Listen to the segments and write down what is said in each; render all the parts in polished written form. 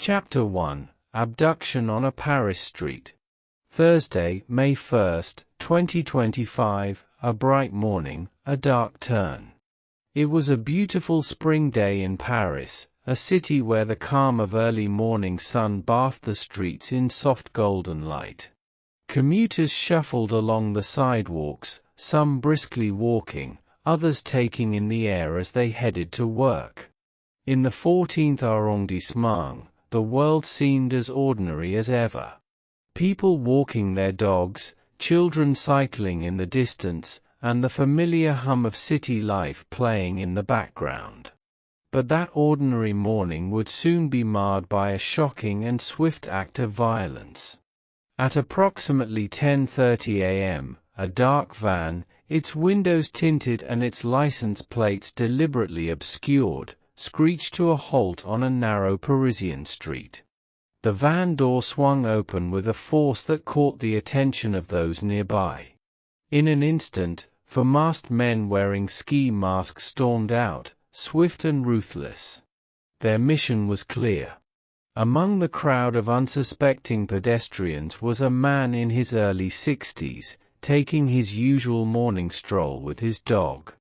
Chapter 1: Abduction on a Paris Street. Thursday, May 1st, 2025, a bright morning, a dark turn. It was a beautiful spring day in Paris, a city where the calm of early morning sun bathed the streets in soft golden light. Commuters shuffled along the sidewalks, some briskly walking, others taking in the air as they headed to work. In the 14th arrondissement, the world seemed as ordinary as ever. People walking their dogs, children cycling in the distance, and the familiar hum of city life playing in the background. But that ordinary morning would soon be marred by a shocking and swift act of violence. At approximately 10:30 a.m., a dark van, its windows tinted and its license plates deliberately obscured, screeched to a halt on a narrow Parisian street. The van door swung open with a force that caught the attention of those nearby. In an instant, four masked men wearing ski masks stormed out, swift and ruthless. Their mission was clear. Among the crowd of unsuspecting pedestrians was a man in his early 60s, taking his usual morning stroll with his dog.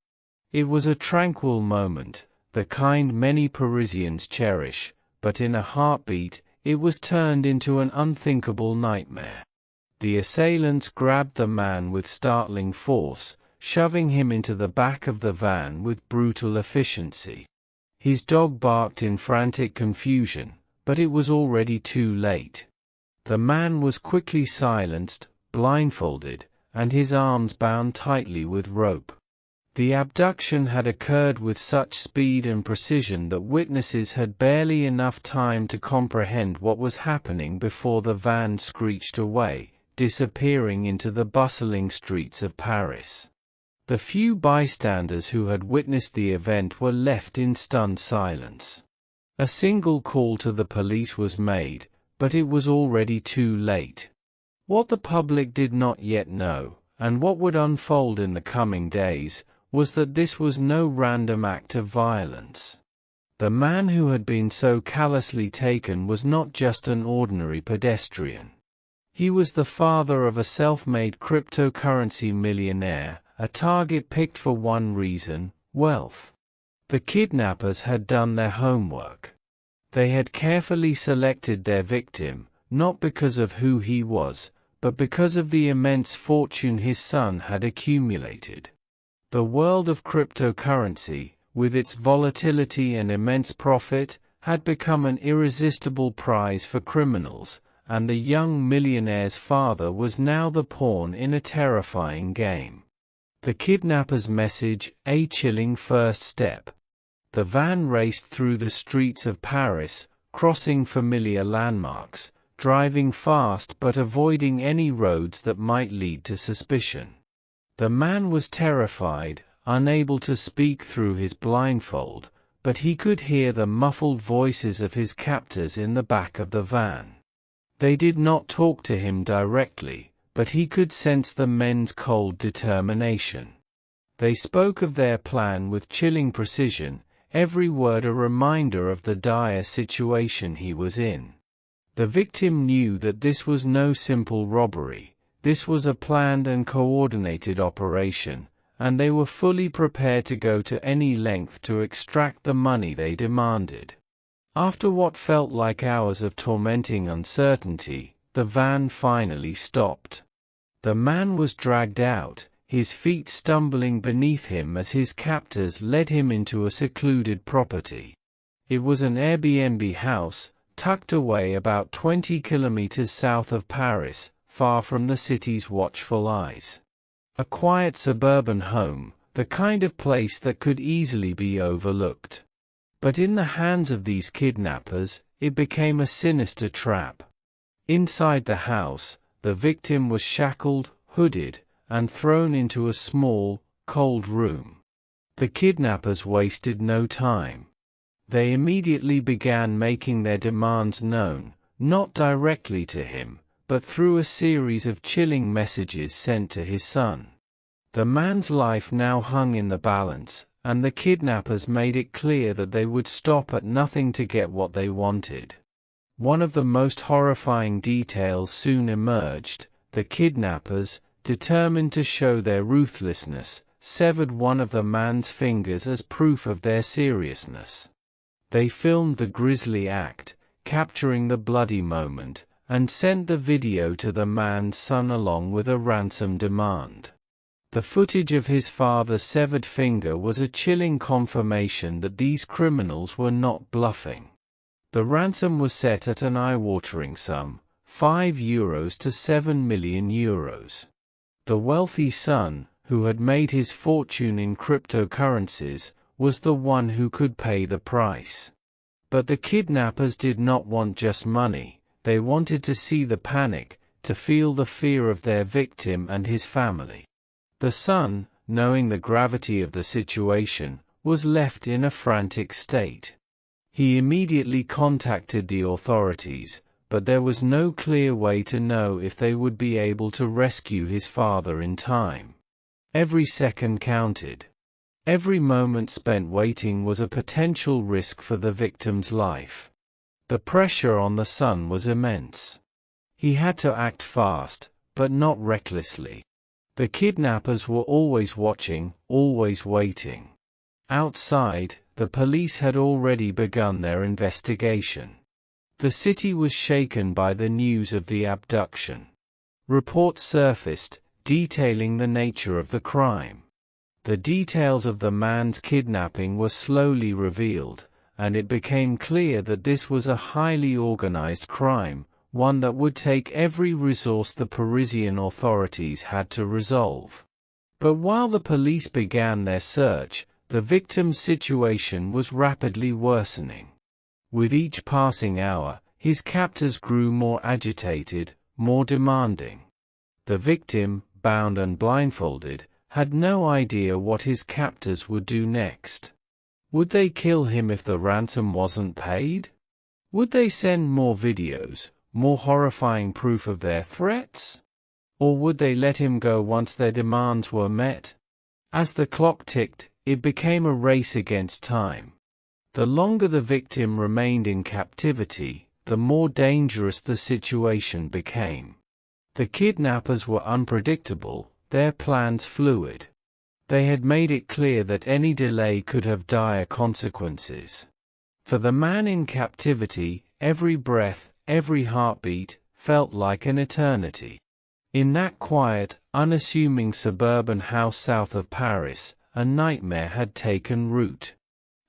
It was a tranquil moment, the kind many Parisians cherish, but in a heartbeat, it was turned into an unthinkable nightmare. The assailants grabbed the man with startling force, shoving him into the back of the van with brutal efficiency. His dog barked in frantic confusion, but it was already too late. The man was quickly silenced, blindfolded, and his arms bound tightly with rope. The abduction had occurred with such speed and precision that witnesses had barely enough time to comprehend what was happening before the van screeched away, disappearing into the bustling streets of Paris. The few bystanders who had witnessed the event were left in stunned silence. A single call to the police was made, but it was already too late. What the public did not yet know, and what would unfold in the coming days, was that this was no random act of violence. The man who had been so callously taken was not just an ordinary pedestrian. He was the father of a self-made cryptocurrency millionaire, a target picked for one reason: wealth. The kidnappers had done their homework. They had carefully selected their victim, not because of who he was, but because of the immense fortune his son had accumulated. The world of cryptocurrency, with its volatility and immense profit, had become an irresistible prize for criminals, and the young millionaire's father was now the pawn in a terrifying game. The kidnapper's message: a chilling first step. The van raced through the streets of Paris, crossing familiar landmarks, driving fast but avoiding any roads that might lead to suspicion. The man was terrified, unable to speak through his blindfold, but he could hear the muffled voices of his captors in the back of the van. They did not talk to him directly, but he could sense the men's cold determination. They spoke of their plan with chilling precision, every word a reminder of the dire situation he was in. The victim knew that this was no simple robbery. This was a planned and coordinated operation, and they were fully prepared to go to any length to extract the money they demanded. After what felt like hours of tormenting uncertainty, the van finally stopped. The man was dragged out, his feet stumbling beneath him as his captors led him into a secluded property. It was an Airbnb house, tucked away about 20 kilometers south of Paris, far from the city's watchful eyes. A quiet suburban home, the kind of place that could easily be overlooked. But in the hands of these kidnappers, it became a sinister trap. Inside the house, the victim was shackled, hooded, and thrown into a small, cold room. The kidnappers wasted no time. They immediately began making their demands known, not directly to him, but through a series of chilling messages sent to his son. The man's life now hung in the balance, and the kidnappers made it clear that they would stop at nothing to get what they wanted. One of the most horrifying details soon emerged. The kidnappers, determined to show their ruthlessness, severed one of the man's fingers as proof of their seriousness. They filmed the grisly act, capturing the bloody moment, and sent the video to the man's son along with a ransom demand. The footage of his father's severed finger was a chilling confirmation that these criminals were not bluffing. The ransom was set at an eye-watering sum, €5 to €7 million. The wealthy son, who had made his fortune in cryptocurrencies, was the one who could pay the price. But the kidnappers did not want just money. They wanted to see the panic, to feel the fear of their victim and his family. The son, knowing the gravity of the situation, was left in a frantic state. He immediately contacted the authorities, but there was no clear way to know if they would be able to rescue his father in time. Every second counted. Every moment spent waiting was a potential risk for the victim's life. The pressure on the son was immense. He had to act fast, but not recklessly. The kidnappers were always watching, always waiting. Outside, the police had already begun their investigation. The city was shaken by the news of the abduction. Reports surfaced, detailing the nature of the crime. The details of the man's kidnapping were slowly revealed, and it became clear that this was a highly organized crime, one that would take every resource the Parisian authorities had to resolve. But while the police began their search, the victim's situation was rapidly worsening. With each passing hour, his captors grew more agitated, more demanding. The victim, bound and blindfolded, had no idea what his captors would do next. Would they kill him if the ransom wasn't paid? Would they send more videos, more horrifying proof of their threats? Or would they let him go once their demands were met? As the clock ticked, it became a race against time. The longer the victim remained in captivity, the more dangerous the situation became. The kidnappers were unpredictable, their plans fluid. They had made it clear that any delay could have dire consequences. For the man in captivity, every breath, every heartbeat, felt like an eternity. In that quiet, unassuming suburban house south of Paris, a nightmare had taken root.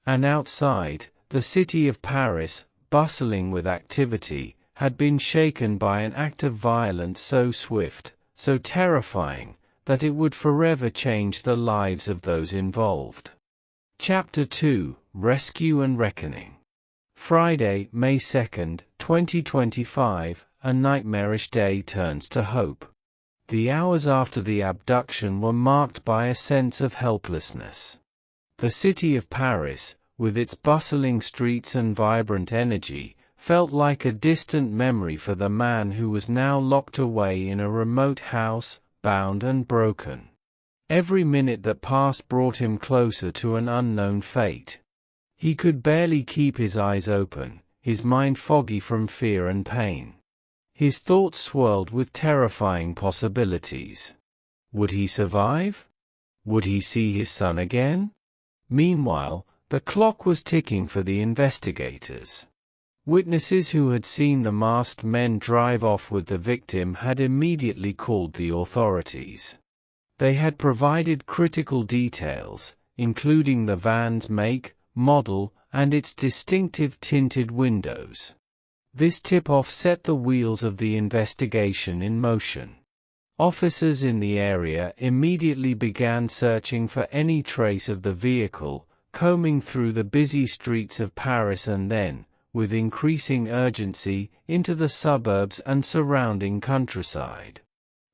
And outside, the city of Paris, bustling with activity, had been shaken by an act of violence so swift, so terrifying, that it would forever change the lives of those involved. Chapter 2: Rescue and Reckoning. Friday, May 2, 2025, a nightmarish day turns to hope. The hours after the abduction were marked by a sense of helplessness. The city of Paris, with its bustling streets and vibrant energy, felt like a distant memory for the man who was now locked away in a remote house, bound and broken. Every minute that passed brought him closer to an unknown fate. He could barely keep his eyes open, his mind foggy from fear and pain. His thoughts swirled with terrifying possibilities. Would he survive? Would he see his son again? Meanwhile, the clock was ticking for the investigators. Witnesses who had seen the masked men drive off with the victim had immediately called the authorities. They had provided critical details, including the van's make, model, and its distinctive tinted windows. This tip-off set the wheels of the investigation in motion. Officers in the area immediately began searching for any trace of the vehicle, combing through the busy streets of Paris and then, with increasing urgency, into the suburbs and surrounding countryside.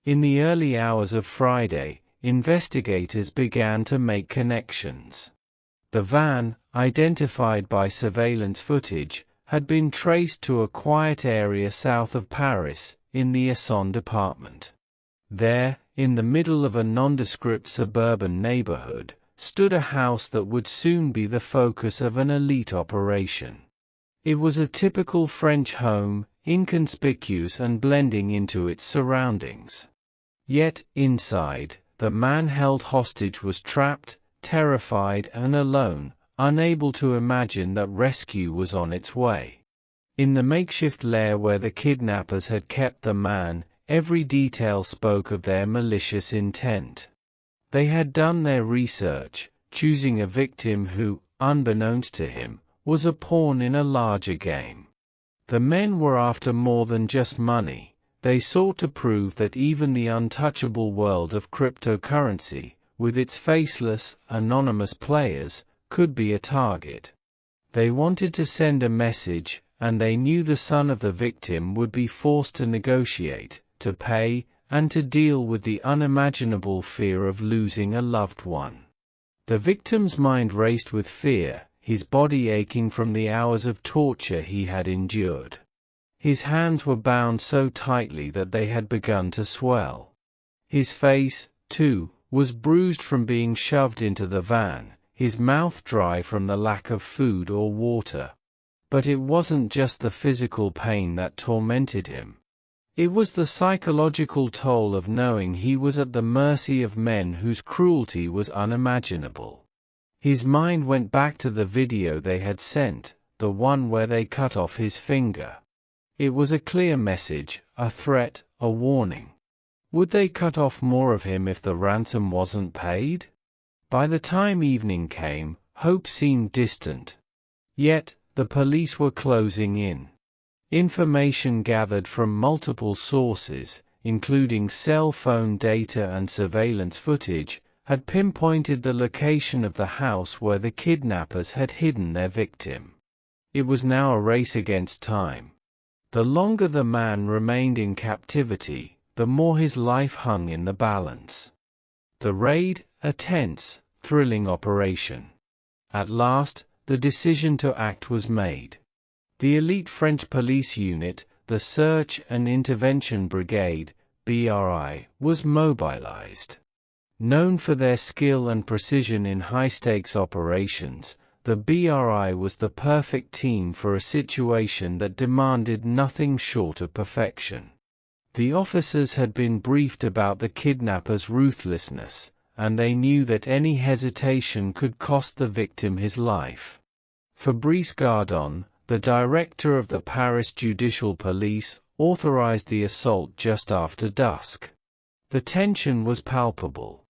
In the early hours of Friday, investigators began to make connections. The van, identified by surveillance footage, had been traced to a quiet area south of Paris, in the Seine department. There, in the middle of a nondescript suburban neighborhood, stood a house that would soon be the focus of an elite operation. It was a typical French home, inconspicuous and blending into its surroundings. Yet, inside, the man held hostage was trapped, terrified and alone, unable to imagine that rescue was on its way. In the makeshift lair where the kidnappers had kept the man, every detail spoke of their malicious intent. They had done their research, choosing a victim who, unbeknownst to him, was a pawn in a larger game. The men were after more than just money. They sought to prove that even the untouchable world of cryptocurrency, with its faceless, anonymous players, could be a target. They wanted to send a message, and they knew the son of the victim would be forced to negotiate, to pay, and to deal with the unimaginable fear of losing a loved one. The victim's mind raced with fear, his body aching from the hours of torture he had endured. His hands were bound so tightly that they had begun to swell. His face, too, was bruised from being shoved into the van, his mouth dry from the lack of food or water. But it wasn't just the physical pain that tormented him. It was the psychological toll of knowing he was at the mercy of men whose cruelty was unimaginable. His mind went back to the video they had sent, the one where they cut off his finger. It was a clear message, a threat, a warning. Would they cut off more of him if the ransom wasn't paid? By the time evening came, hope seemed distant. Yet, the police were closing in. Information gathered from multiple sources, including cell phone data and surveillance footage, had pinpointed the location of the house where the kidnappers had hidden their victim. It was now a race against time. The longer the man remained in captivity, the more his life hung in the balance. The raid, a tense, thrilling operation. At last, the decision to act was made. The elite French police unit, the Search and Intervention Brigade, BRI, was mobilized. Known for their skill and precision in high-stakes operations, the BRI was the perfect team for a situation that demanded nothing short of perfection. The officers had been briefed about the kidnappers' ruthlessness, and they knew that any hesitation could cost the victim his life. Fabrice Gardon, the director of the Paris Judicial Police, authorized the assault just after dusk. The tension was palpable.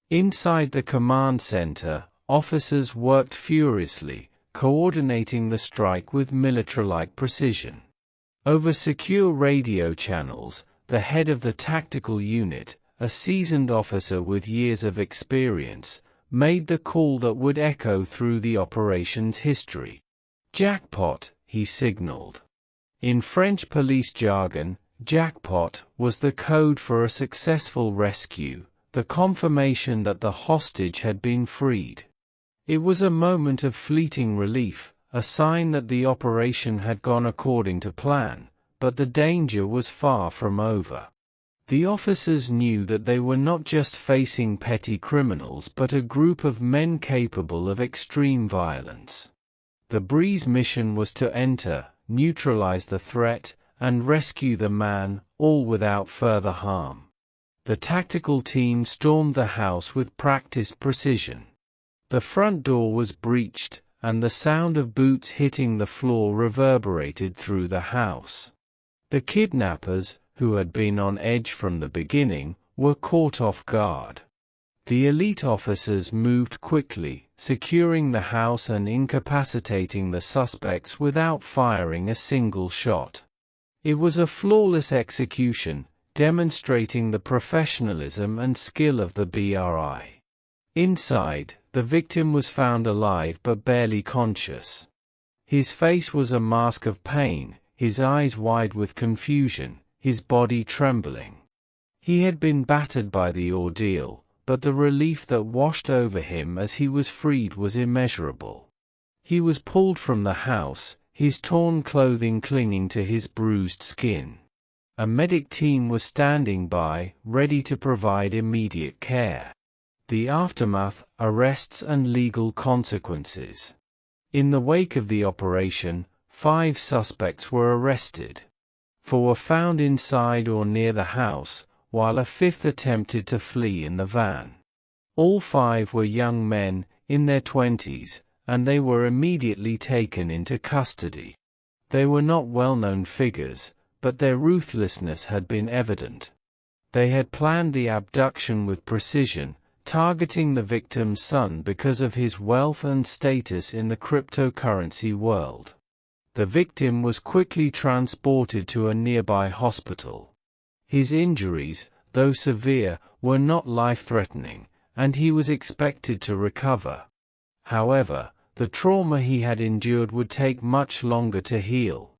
Inside the command center, officers worked furiously, coordinating the strike with military-like precision. Over secure radio channels, the head of the tactical unit, a seasoned officer with years of experience, made the call that would echo through the operation's history. "Jackpot," he signaled. In French police jargon, jackpot was the code for a successful rescue, the confirmation that the hostage had been freed. It was a moment of fleeting relief, a sign that the operation had gone according to plan, but the danger was far from over. The officers knew that they were not just facing petty criminals but a group of men capable of extreme violence. The Breeze mission was to enter, neutralize the threat, and rescue the man, all without further harm. The tactical team stormed the house with practiced precision. The front door was breached, and the sound of boots hitting the floor reverberated through the house. The kidnappers, who had been on edge from the beginning, were caught off guard. The elite officers moved quickly, securing the house and incapacitating the suspects without firing a single shot. It was a flawless execution, demonstrating the professionalism and skill of the BRI. Inside, the victim was found alive but barely conscious. His face was a mask of pain, his eyes wide with confusion, his body trembling. He had been battered by the ordeal, but the relief that washed over him as he was freed was immeasurable. He was pulled from the house, his torn clothing clinging to his bruised skin. A medic team was standing by, ready to provide immediate care. The aftermath, arrests and legal consequences. In the wake of the operation, 5 suspects were arrested. 4 were found inside or near the house, while a 5th attempted to flee in the van. All 5 were young men, in their 20s, and they were immediately taken into custody. They were not well-known figures, but their ruthlessness had been evident. They had planned the abduction with precision, targeting the victim's son because of his wealth and status in the cryptocurrency world. The victim was quickly transported to a nearby hospital. His injuries, though severe, were not life-threatening, and he was expected to recover. However, the trauma he had endured would take much longer to heal.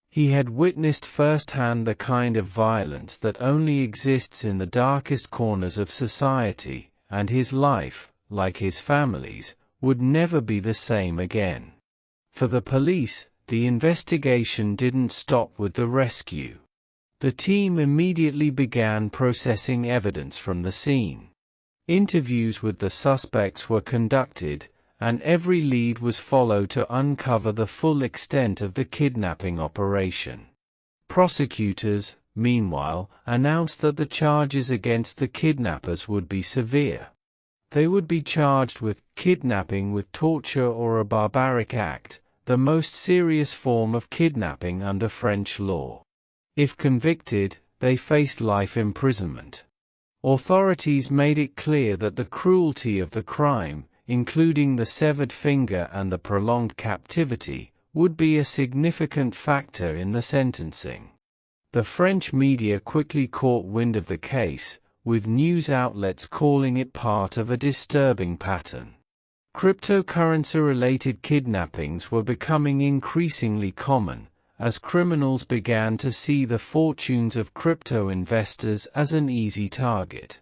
He had witnessed firsthand the kind of violence that only exists in the darkest corners of society, and his life, like his family's, would never be the same again. For the police, the investigation didn't stop with the rescue. The team immediately began processing evidence from the scene. Interviews with the suspects were conducted, and every lead was followed to uncover the full extent of the kidnapping operation. Prosecutors, meanwhile, announced that the charges against the kidnappers would be severe. They would be charged with kidnapping with torture or a barbaric act, the most serious form of kidnapping under French law. If convicted, they faced life imprisonment. Authorities made it clear that the cruelty of the crime, including the severed finger and the prolonged captivity, would be a significant factor in the sentencing. The French media quickly caught wind of the case, with news outlets calling it part of a disturbing pattern. Cryptocurrency-related kidnappings were becoming increasingly common, as criminals began to see the fortunes of crypto investors as an easy target.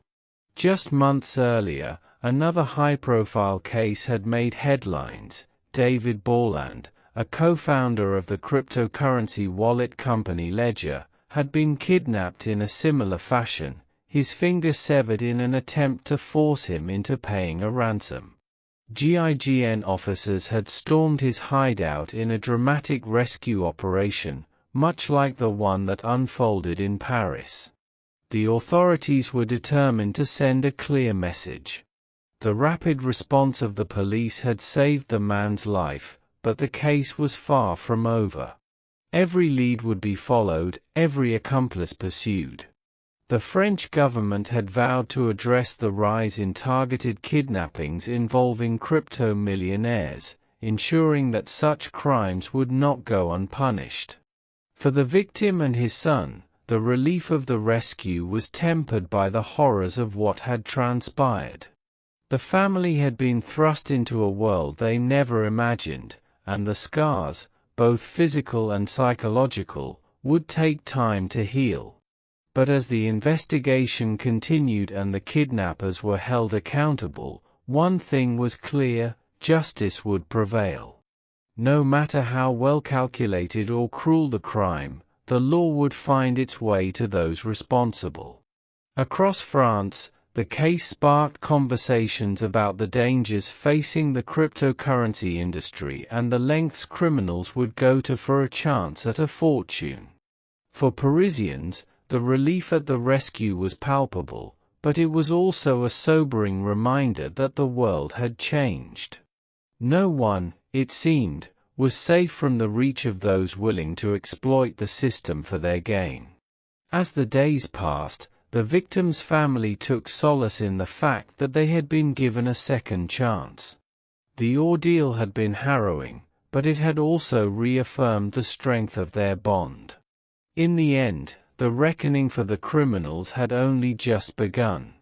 Just months earlier, another high-profile case had made headlines. David Borland, a co-founder of the cryptocurrency wallet company Ledger, had been kidnapped in a similar fashion, his finger severed in an attempt to force him into paying a ransom. GIGN officers had stormed his hideout in a dramatic rescue operation, much like the one that unfolded in Paris. The authorities were determined to send a clear message. The rapid response of the police had saved the man's life, but the case was far from over. Every lead would be followed, every accomplice pursued. The French government had vowed to address the rise in targeted kidnappings involving crypto-millionaires, ensuring that such crimes would not go unpunished. For the victim and his son, the relief of the rescue was tempered by the horrors of what had transpired. The family had been thrust into a world they never imagined, and the scars, both physical and psychological, would take time to heal. But as the investigation continued and the kidnappers were held accountable, one thing was clear: justice would prevail. No matter how well calculated or cruel the crime, the law would find its way to those responsible. Across France, the case sparked conversations about the dangers facing the cryptocurrency industry and the lengths criminals would go to for a chance at a fortune. For Parisians, the relief at the rescue was palpable, but it was also a sobering reminder that the world had changed. No one, it seemed, was safe from the reach of those willing to exploit the system for their gain. As the days passed, the victim's family took solace in the fact that they had been given a second chance. The ordeal had been harrowing, but it had also reaffirmed the strength of their bond. In the end, the reckoning for the criminals had only just begun.